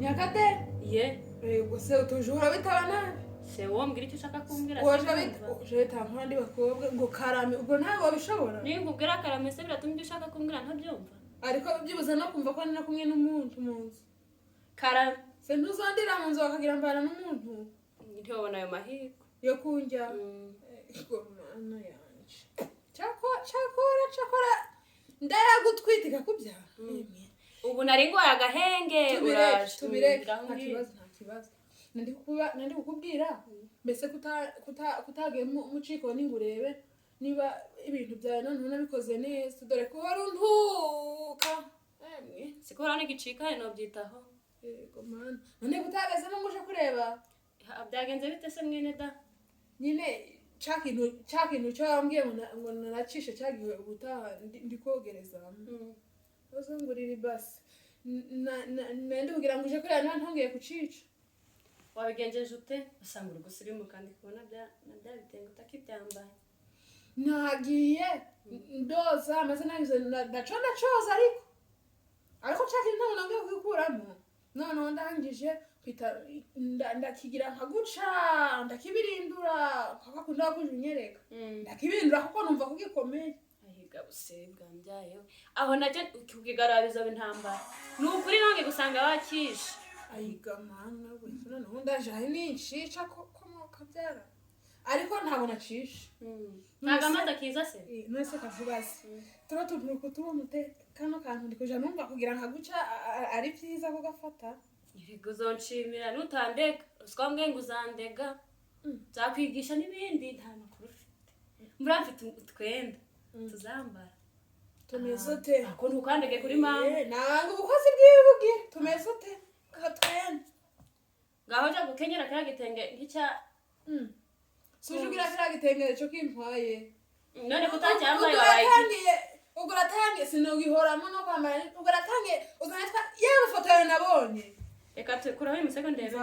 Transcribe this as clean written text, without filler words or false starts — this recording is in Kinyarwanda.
Nyakaderi ye gusa utujura bitabana se wowe mbwira icyo ushaka kumbwira je tampandi bakobwa ngo karame ubwo ntabwo bishobora ninkubwira karame se biratuma ibyo ushaka kumbwira ntabyumva ariko byibuze no kumva ko nina kumwe n'umuntu munsi karame se ntuzondira mu nzu bakagira mbana n'umuntu ntibona ayo mahirwe yo kunjya mana yanje cyakora ndayagutwitika kubyara ubu nari ngoye agahenge tubireke nta kibazo nandi kukubwira mbese kutagiye muciko n'ingurebe niba ibintu byawe none nabikoze neza dore ko wari untuka siko hano igicika no byitaho yego mana none kutageze no nguje kureba byagenze bite se mwene da nyine cyakintu cyo wambwiye ngo naracishe cyagiwe ubutaha ndikogereza bazungurira ibasi nende kugira ngo uje kureba ntongeye kucica wabigenjeje ute usanga uri gusirimu kandi kubona bya bitengo utakibyambaye nagiye ndoza maze nagize ndacoza ariko cyakintu ntabwo nongeye kugikuramo noneho ndangije ndakigira nkaguca ndakibirindura kakakunda kujunyereka ndakibirindura kuko numva kugikomeye ahiga busebwa mbyayeho aho nacyo kukigarariza bintambara nukuri nonge gusanga wakisha ahiga mana we noneho ndaje hari ninshica ko kabyara ariko ntabwo nacisha ntago amaze akiza se nose kavubaze tuba tuvuga tubonute kano kantu ndikuja numva kugira nkaguca ari byiza ko gafata yego zonshimira nutandega uswambwe ngo uzandega zakwigisha n'ibindi nta makuru ufite murafite utwenda tuzambara tumezote ako ntukandege kuri mama nanga ubukozi bw'ibugi tumezote katwenda ngaho ja gukenyera kaya gitenge nk'icya sujugira kaya gitenge cyo kimpwaye none kutacyambaye wabaye uguratangiye sinogihoramo no kwambara uguratangiye uganatwa yewe foto yawe nabonye reka tukuraho imisego ndebe